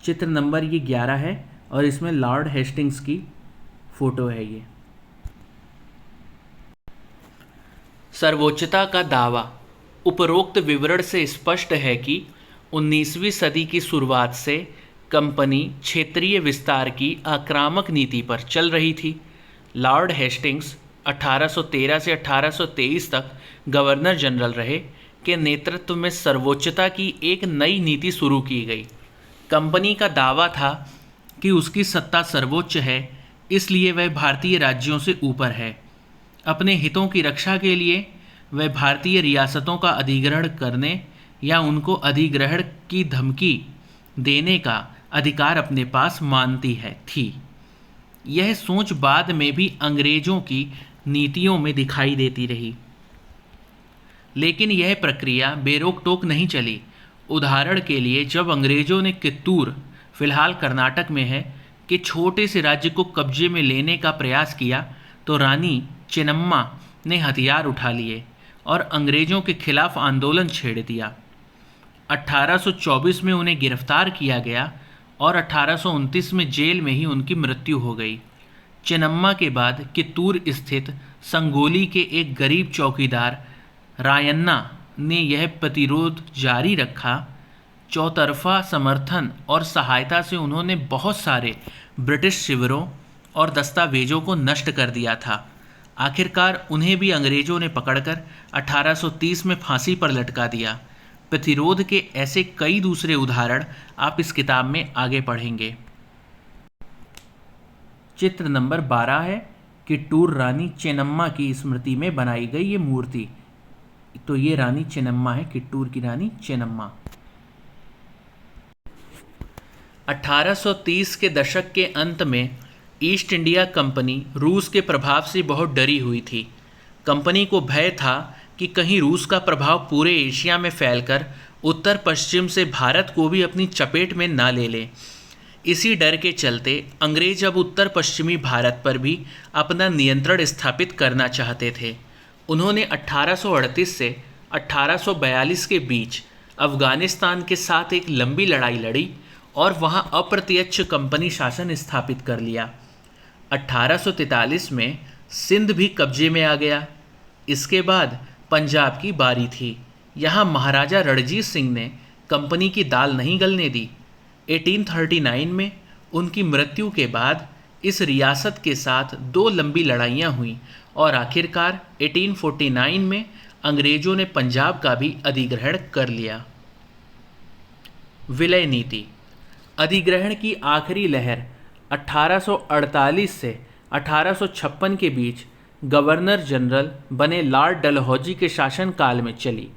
चित्र नंबर ये 11 है और इसमें लॉर्ड हेस्टिंग्स की फोटो है। ये सर्वोच्चता का दावा। उपरोक्त विवरण से स्पष्ट है कि 19वीं सदी की शुरुआत से कंपनी क्षेत्रीय विस्तार की आक्रामक नीति पर चल रही थी। लॉर्ड हेस्टिंग्स 1813 से 1823 तक गवर्नर जनरल रहे, के नेतृत्व में सर्वोच्चता की एक नई नीति शुरू की गई। कंपनी का दावा था कि उसकी सत्ता सर्वोच्च है, इसलिए वह भारतीय राज्यों से ऊपर है। अपने हितों की रक्षा के लिए वह भारतीय रियासतों का अधिग्रहण करने या उनको अधिग्रहण की धमकी देने का अधिकार अपने पास मानती थी। यह सोच बाद में भी अंग्रेजों की नीतियों में दिखाई देती रही, लेकिन यह प्रक्रिया बेरोक टोक नहीं चली। उदाहरण के लिए जब अंग्रेजों ने कित्तूर, फिलहाल कर्नाटक में है, के छोटे से राज्य को कब्जे में लेने का प्रयास किया तो रानी चेन्नम्मा ने हथियार उठा लिए और अंग्रेजों के खिलाफ आंदोलन छेड़ दिया। 1824 में उन्हें गिरफ्तार किया गया और 1829 में जेल में ही उनकी मृत्यु हो गई। चेन्नम्मा के बाद कित्तूर स्थित संगोली के एक गरीब चौकीदार रायन्ना ने यह प्रतिरोध जारी रखा। चौतरफा समर्थन और सहायता से उन्होंने बहुत सारे ब्रिटिश शिविरों और दस्तावेजों को नष्ट कर दिया था। आखिरकार उन्हें भी अंग्रेजों ने पकड़कर 1830 में फांसी पर लटका दिया। प्रतिरोध के ऐसे कई दूसरे उदाहरण आप इस किताब में आगे पढ़ेंगे। चित्र नंबर 12 है कित्तूर रानी चेन्नम्मा की स्मृति में बनाई गई ये मूर्ति। तो ये रानी चेन्नम्मा है, कित्तूर की रानी चेन्नम्मा। 1830 के दशक के अंत में ईस्ट इंडिया कंपनी रूस के प्रभाव से बहुत डरी हुई थी। कंपनी को भय था कि कहीं रूस का प्रभाव पूरे एशिया में फैलकर उत्तर पश्चिम से भारत को भी अपनी चपेट में ना ले ले। इसी डर के चलते अंग्रेज अब उत्तर पश्चिमी भारत पर भी अपना नियंत्रण स्थापित करना चाहते थे। उन्होंने 1838 से 1842 के बीच अफ़गानिस्तान के साथ एक लंबी लड़ाई लड़ी और वहां अप्रत्यक्ष कंपनी शासन स्थापित कर लिया। 1843 में सिंध भी कब्जे में आ गया। इसके बाद पंजाब की बारी थी। यहाँ महाराजा रणजीत सिंह ने कंपनी की दाल नहीं गलने दी। 1839 में उनकी मृत्यु के बाद इस रियासत के साथ 2 लंबी लड़ाइयाँ हुईं और आखिरकार 1849 में अंग्रेज़ों ने पंजाब का भी अधिग्रहण कर लिया। विलय नीति। अधिग्रहण की आखिरी लहर 1848 से 1856 के बीच गवर्नर जनरल बने लॉर्ड डलहौजी के शासनकाल में चली।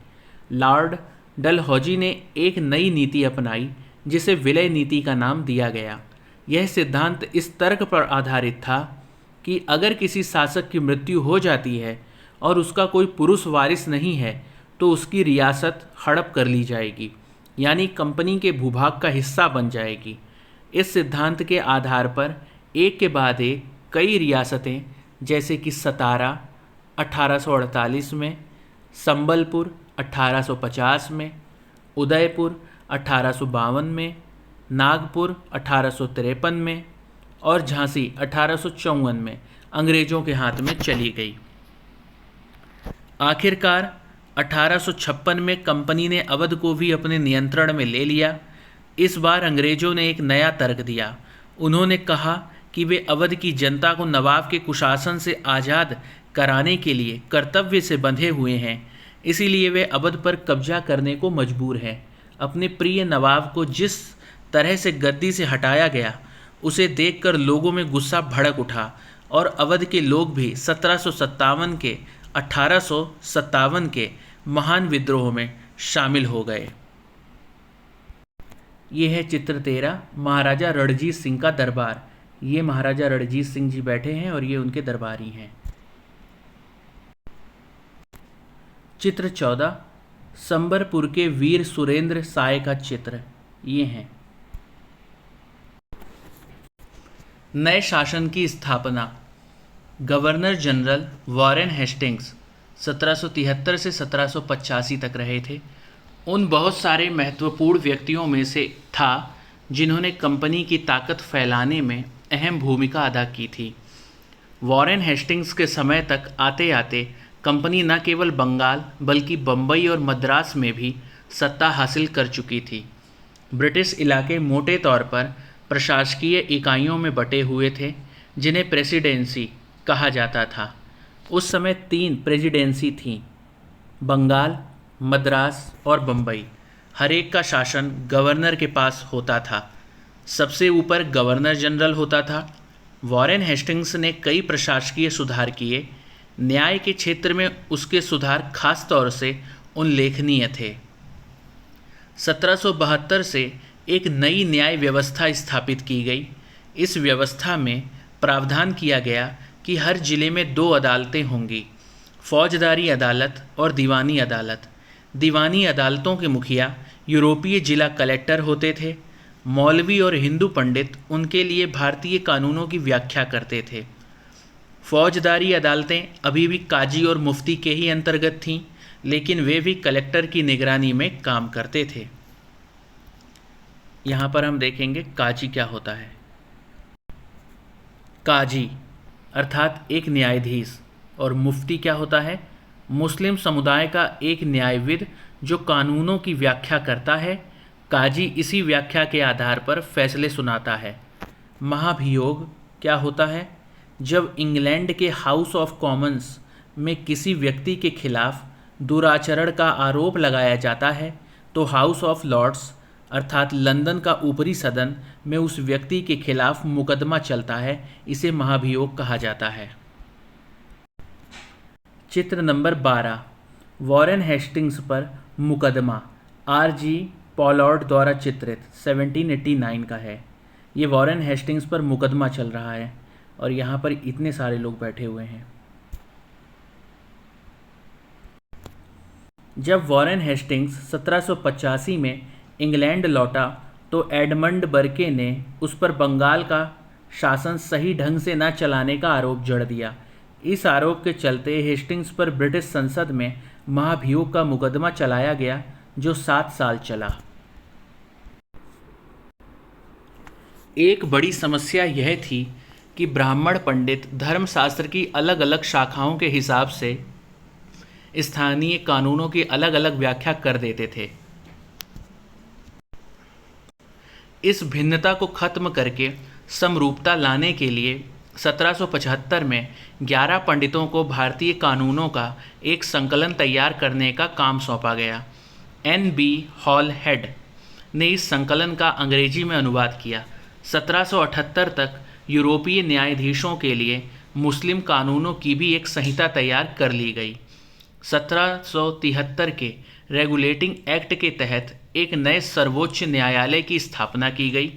लॉर्ड डलहौजी ने एक नई नीति अपनाई जिसे विलय नीति का नाम दिया गया। यह सिद्धांत इस तर्क पर आधारित था कि अगर किसी शासक की मृत्यु हो जाती है और उसका कोई पुरुष वारिस नहीं है तो उसकी रियासत हड़प कर ली जाएगी, यानी कंपनी के भूभाग का हिस्सा बन जाएगी। इस सिद्धांत के आधार पर एक के बाद एक कई रियासतें जैसे कि सतारा 1848 में, संबलपुर 1850 में, उदयपुर 1852 में, नागपुर 1853 में और झांसी 1854 में अंग्रेज़ों के हाथ में चली गई। आखिरकार 1856 में कंपनी ने अवध को भी अपने नियंत्रण में ले लिया। इस बार अंग्रेज़ों ने एक नया तर्क दिया। उन्होंने कहा कि वे अवध की जनता को नवाब के कुशासन से आज़ाद कराने के लिए कर्तव्य से बंधे हुए हैं, इसीलिए वे अवध पर कब्जा करने को मजबूर हैं। अपने प्रिय नवाब को जिस तरह से गद्दी से हटाया गया उसे देखकर लोगों में गुस्सा भड़क उठा और अवध के लोग भी 1757 के 1857 के महान विद्रोह में शामिल हो गए। ये है चित्र 13 महाराजा रणजीत सिंह का दरबार। ये महाराजा रणजीत सिंह जी बैठे हैं और ये उनके दरबारी हैं। चित्र 14 संबरपुर के वीर सुरेंद्र साय का चित्र। ये हैं। नए शासन की स्थापना। गवर्नर जनरल वॉरेन हेस्टिंग्स 1773 से 1785 तक रहे थे। उन बहुत सारे महत्वपूर्ण व्यक्तियों में से था जिन्होंने कंपनी की ताकत फैलाने में अहम भूमिका अदा की थी। वॉरेन हेस्टिंग्स के समय तक आते आते कंपनी न केवल बंगाल बल्कि बम्बई और मद्रास में भी सत्ता हासिल कर चुकी थी। ब्रिटिश इलाके मोटे तौर पर प्रशासकीय इकाइयों में बटे हुए थे जिन्हें प्रेसिडेंसी कहा जाता था। उस समय 3 प्रेसिडेंसी थीं, बंगाल, मद्रास और बम्बई। हर एक का शासन गवर्नर के पास होता था। सबसे ऊपर गवर्नर जनरल होता था। वॉरेन हेस्टिंग्स ने कई प्रशासकीय सुधार किए। न्याय के क्षेत्र में उसके सुधार खास तौर से उल्लेखनीय थे। 1772 से एक नई न्याय व्यवस्था स्थापित की गई। इस व्यवस्था में प्रावधान किया गया कि हर जिले में 2 अदालतें होंगी, फौजदारी अदालत और दीवानी अदालत। दीवानी अदालतों के मुखिया यूरोपीय जिला कलेक्टर होते थे। मौलवी और हिंदू पंडित उनके लिए भारतीय कानूनों की व्याख्या करते थे। फौजदारी अदालतें अभी भी काजी और मुफ्ती के ही अंतर्गत थीं, लेकिन वे भी कलेक्टर की निगरानी में काम करते थे। यहाँ पर हम देखेंगे काजी क्या होता है। काजी अर्थात एक न्यायाधीश, और मुफ्ती क्या होता है? मुस्लिम समुदाय का एक न्यायविद जो कानूनों की व्याख्या करता है। काजी इसी व्याख्या के आधार पर फैसले सुनाता है। महाभियोग क्या होता है? जब इंग्लैंड के हाउस ऑफ कॉमन्स में किसी व्यक्ति के खिलाफ दुराचरण का आरोप लगाया जाता है तो हाउस ऑफ लॉर्ड्स अर्थात लंदन का ऊपरी सदन में उस व्यक्ति के खिलाफ मुकदमा चलता है। इसे महाभियोग कहा जाता है। चित्र नंबर 12, वॉरेन हेस्टिंग्स पर मुकदमा R.G. पॉलार्ड द्वारा चित्रित 1789 का है। ये वॉरेन हेस्टिंग्स पर मुकदमा चल रहा है और यहाँ पर इतने सारे लोग बैठे हुए हैं। जब वॉरेन हेस्टिंग्स 1785 में इंग्लैंड लौटा तो एडमंड बर्के ने उस पर बंगाल का शासन सही ढंग से न चलाने का आरोप जड़ दिया। इस आरोप के चलते हेस्टिंग्स पर ब्रिटिश संसद में महाभियोग का मुकदमा चलाया गया जो 7 साल चला। एक बड़ी समस्या यह थी कि ब्राह्मण पंडित धर्मशास्त्र की अलग अलग शाखाओं के हिसाब से स्थानीय कानूनों की अलग अलग व्याख्या कर देते थे। इस भिन्नता को खत्म करके समरूपता लाने के लिए 1775 में 11 पंडितों को भारतीय कानूनों का एक संकलन तैयार करने का काम सौंपा गया। N.B. हॉल हेड ने इस संकलन का अंग्रेजी में अनुवाद किया। 1778 तक यूरोपीय न्यायाधीशों के लिए मुस्लिम कानूनों की भी एक संहिता तैयार कर ली गई। 1773 के रेगुलेटिंग एक्ट के तहत एक नए सर्वोच्च न्यायालय की स्थापना की गई।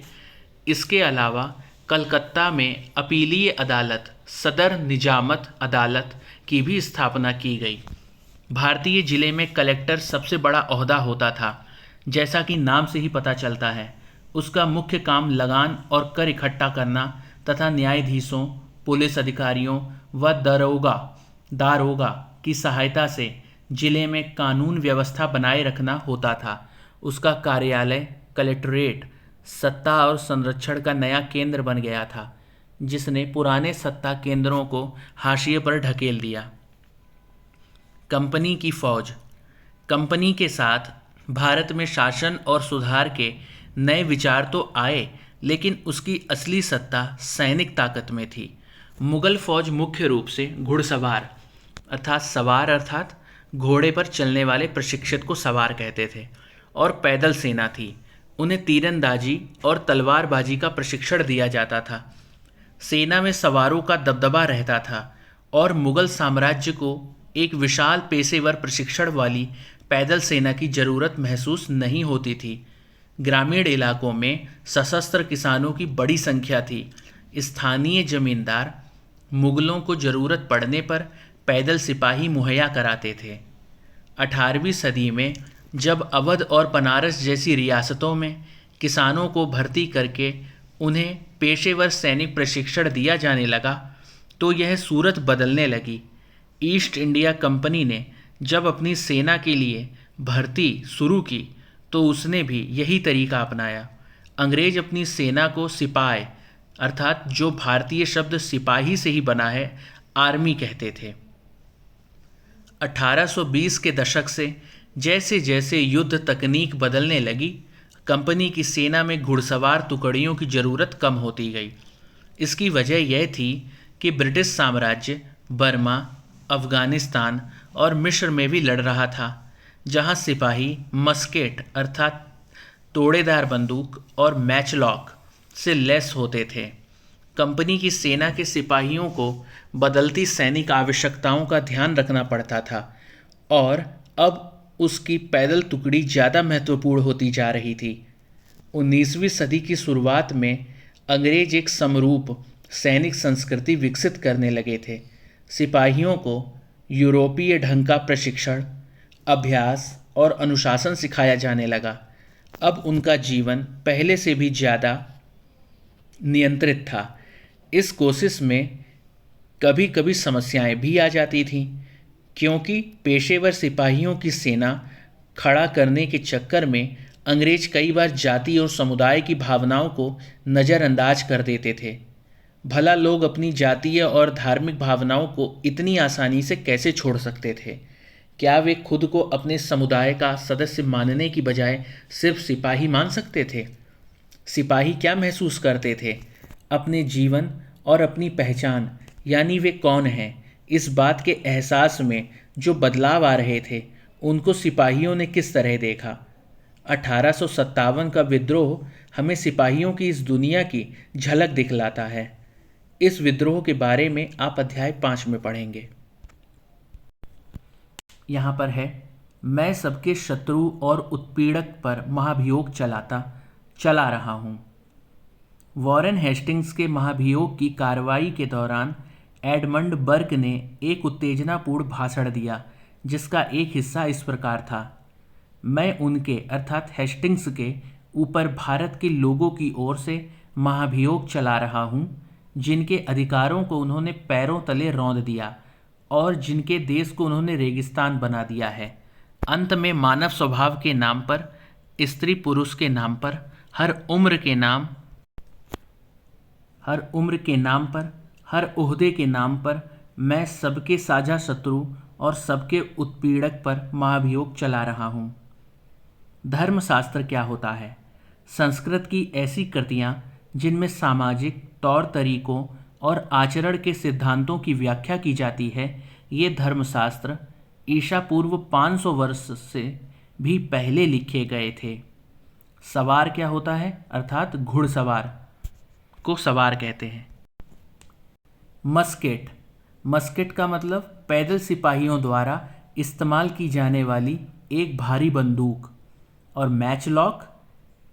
इसके अलावा कलकत्ता में अपीलीय अदालत सदर निजामत अदालत की भी स्थापना की गई। भारतीय जिले में कलेक्टर सबसे बड़ा ओहदा होता था। जैसा कि नाम से ही पता चलता है, उसका मुख्य काम लगान और कर इकट्ठा करना तथा न्यायाधीशों, पुलिस अधिकारियों व दारोगा की सहायता से जिले में कानून व्यवस्था बनाए रखना होता था। उसका कार्यालय कलेक्ट्रेट सत्ता और संरक्षण का नया केंद्र बन गया था, जिसने पुराने सत्ता केंद्रों को हाशिए पर ढकेल दिया। कंपनी की फौज। कंपनी के साथ भारत में शासन और सुधार के नए विचार तो आए, लेकिन उसकी असली सत्ता सैनिक ताकत में थी। मुगल फौज मुख्य रूप से घुड़सवार अर्थात घोड़े पर चलने वाले प्रशिक्षित को सवार कहते थे, और पैदल सेना थी। उन्हें तीरंदाजी और तलवारबाजी का प्रशिक्षण दिया जाता था। सेना में सवारों का दबदबा रहता था और मुगल साम्राज्य को एक विशाल पेशेवर प्रशिक्षण वाली पैदल सेना की जरूरत महसूस नहीं होती थी। ग्रामीण इलाकों में सशस्त्र किसानों की बड़ी संख्या थी। स्थानीय जमींदार मुगलों को जरूरत पड़ने पर पैदल सिपाही मुहैया कराते थे। 18वीं सदी में जब अवध और बनारस जैसी रियासतों में किसानों को भर्ती करके उन्हें पेशेवर सैनिक प्रशिक्षण दिया जाने लगा तो यह सूरत बदलने लगी। ईस्ट इंडिया कंपनी ने जब अपनी सेना के लिए भर्ती शुरू की तो उसने भी यही तरीका अपनाया। अंग्रेज अपनी सेना को सिपाही अर्थात जो भारतीय शब्द सिपाही से ही बना है, आर्मी कहते थे। 1820 के दशक से जैसे जैसे युद्ध तकनीक बदलने लगी, कंपनी की सेना में घुड़सवार टुकड़ियों की ज़रूरत कम होती गई। इसकी वजह यह थी कि ब्रिटिश साम्राज्य बर्मा, अफ़गानिस्तान और मिस्र में भी लड़ रहा था, जहां सिपाही मस्केट अर्थात तोड़ेदार बंदूक और मैचलॉक से लैस होते थे। कंपनी की सेना के सिपाहियों को बदलती सैनिक आवश्यकताओं का ध्यान रखना पड़ता था और अब उसकी पैदल टुकड़ी ज़्यादा महत्वपूर्ण होती जा रही थी। 19वीं सदी की शुरुआत में अंग्रेज एक समरूप सैनिक संस्कृति विकसित करने लगे थे। सिपाहियों को यूरोपीय ढंग का प्रशिक्षण, अभ्यास और अनुशासन सिखाया जाने लगा। अब उनका जीवन पहले से भी ज़्यादा नियंत्रित था। इस कोशिश में कभी कभी समस्याएं भी आ जाती थीं, क्योंकि पेशेवर सिपाहियों की सेना खड़ा करने के चक्कर में अंग्रेज कई बार जाति और समुदाय की भावनाओं को नज़रअंदाज कर देते थे। भला लोग अपनी जातीय और धार्मिक भावनाओं को इतनी आसानी से कैसे छोड़ सकते थे? क्या वे खुद को अपने समुदाय का सदस्य मानने की बजाय सिर्फ सिपाही मान सकते थे? सिपाही क्या महसूस करते थे? अपने जीवन और अपनी पहचान, यानी वे कौन हैं, इस बात के एहसास में जो बदलाव आ रहे थे, उनको सिपाहियों ने किस तरह देखा? 1857 का विद्रोह हमें सिपाहियों की इस दुनिया की झलक दिखलाता है। इस विद्रोह के बारे में आप अध्याय 5 में पढ़ेंगे। यहाँ पर है, मैं सबके शत्रु और उत्पीड़क पर महाभियोग चला रहा हूँ। वॉरेन हेस्टिंग्स के महाभियोग की कार्रवाई के दौरान एडमंड बर्क ने एक उत्तेजनापूर्ण भाषण दिया, जिसका एक हिस्सा इस प्रकार था: मैं उनके अर्थात हेस्टिंग्स के ऊपर भारत के लोगों की ओर से महाभियोग चला रहा हूँ, जिनके अधिकारों को उन्होंने पैरों तले रौंद दिया और जिनके देश को उन्होंने रेगिस्तान बना दिया है। अंत में मानव स्वभाव के नाम पर, स्त्री पुरुष के नाम पर, हर उम्र के नाम पर, हर ओहदे के नाम पर मैं सबके साझा शत्रु और सबके उत्पीड़क पर महाभियोग चला रहा हूँ। धर्मशास्त्र क्या होता है? संस्कृत की ऐसी कृतियाँ जिनमें सामाजिक तौर तरीकों और आचरण के सिद्धांतों की व्याख्या की जाती है, ये धर्मशास्त्र ईसा पूर्व 500 वर्ष से भी पहले लिखे गए थे। सवार क्या होता है? अर्थात घुड़सवार को सवार कहते हैं। मस्केट का मतलब पैदल सिपाहियों द्वारा इस्तेमाल की जाने वाली एक भारी बंदूक, और मैचलॉक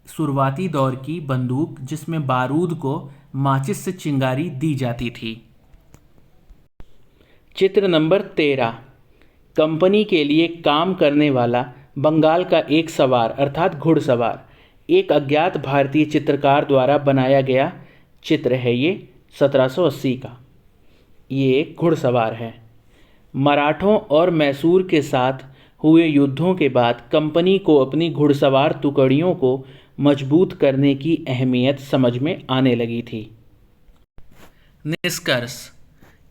शुरुआती दौर की बंदूक जिसमें बारूद को माचिस से चिंगारी दी जाती थी। चित्र नंबर 13, कंपनी के लिए काम करने वाला बंगाल का एक सवार अर्थात घुड़सवार, एक अज्ञात भारतीय चित्रकार द्वारा बनाया गया चित्र है। ये 1780 का ये एक घुड़सवार है। मराठों और मैसूर के साथ हुए युद्धों के बाद कंपनी को अपनी घुड़सवार टुकड़ियों को मजबूत करने की अहमियत समझ में आने लगी थी। निष्कर्ष: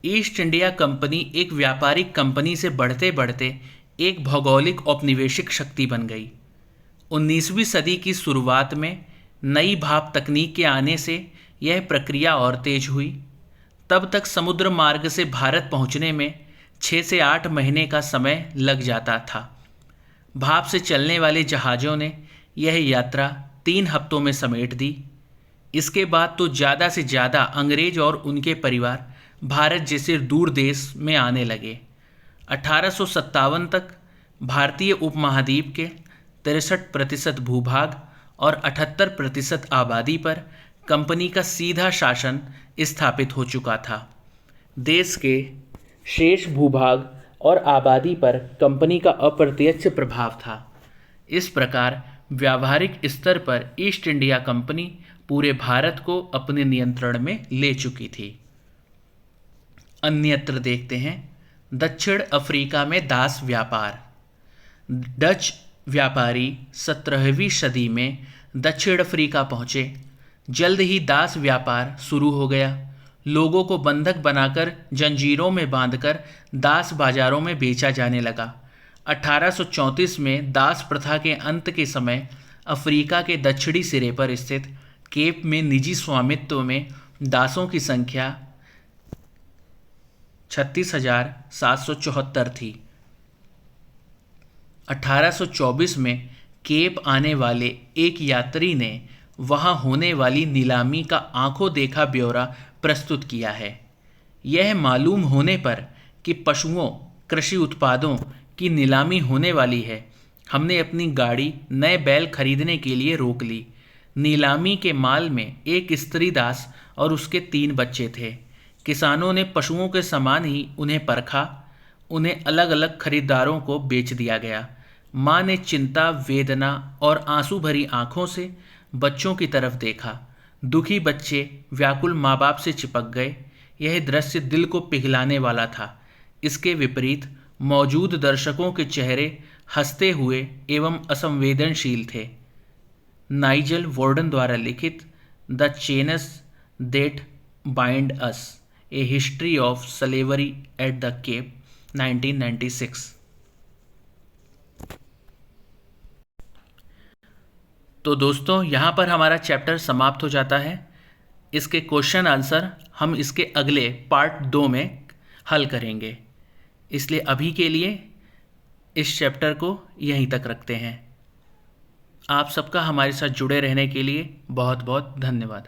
ईस्ट इंडिया कंपनी एक व्यापारिक कंपनी से बढ़ते बढ़ते एक भौगोलिक औपनिवेशिक शक्ति बन गई। 19वीं सदी की शुरुआत में नई भाप तकनीक के आने से यह प्रक्रिया और तेज हुई। तब तक समुद्र मार्ग से भारत पहुंचने में 6 से 8 महीने का समय लग जाता था। भाप से चलने वाले जहाज़ों ने यह यात्रा 3 हफ्तों में समेट दी। इसके बाद तो ज़्यादा से ज़्यादा अंग्रेज और उनके परिवार भारत जैसे दूर देश में आने लगे। 1857 तक भारतीय उपमहाद्वीप के 63% भूभाग और 78% आबादी पर कंपनी का सीधा शासन स्थापित हो चुका था। देश के शेष भूभाग और आबादी पर कंपनी का अप्रत्यक्ष प्रभाव था। इस प्रकार व्यावहारिक स्तर पर ईस्ट इंडिया कंपनी पूरे भारत को अपने नियंत्रण में ले चुकी थी। अन्यत्र देखते हैं, दक्षिण अफ्रीका में दास व्यापार। डच व्यापारी 17वीं सदी में दक्षिण अफ्रीका पहुँचे। जल्द ही दास व्यापार शुरू हो गया। लोगों को बंधक बनाकर जंजीरों में बांधकर दास बाजारों में बेचा जाने लगा। 1834 में दास प्रथा के अंत के समय अफ्रीका के दक्षिणी सिरे पर स्थित केप में निजी स्वामित्व में दासों की संख्या 36,774 थी। 1824 में केप आने वाले एक यात्री ने वहां होने वाली नीलामी का आंखों देखा ब्यौरा प्रस्तुत किया है। यह मालूम होने पर कि पशुओं, कृषि उत्पादों की नीलामी होने वाली है, हमने अपनी गाड़ी नए बैल खरीदने के लिए रोक ली। नीलामी के माल में एक स्त्री दास और उसके 3 बच्चे थे। किसानों ने पशुओं के समान ही उन्हें परखा। उन्हें अलग अलग खरीदारों को बेच दिया गया। माँ ने चिंता, वेदना और आंसू भरी आंखों से बच्चों की तरफ देखा। दुखी बच्चे व्याकुल माँ बाप से चिपक गए। यह दृश्य दिल को पिघलाने वाला था। इसके विपरीत मौजूद दर्शकों के चेहरे हंसते हुए एवं असंवेदनशील थे। नाइजल वॉर्डन द्वारा लिखित the chains that bind us, a history of slavery at the Cape, 1996। तो दोस्तों यहाँ पर हमारा चैप्टर समाप्त हो जाता है। इसके क्वेश्चन आंसर हम इसके अगले पार्ट 2 में हल करेंगे, इसलिए अभी के लिए इस चैप्टर को यहीं तक रखते हैं। आप सबका हमारे साथ जुड़े रहने के लिए बहुत बहुत धन्यवाद।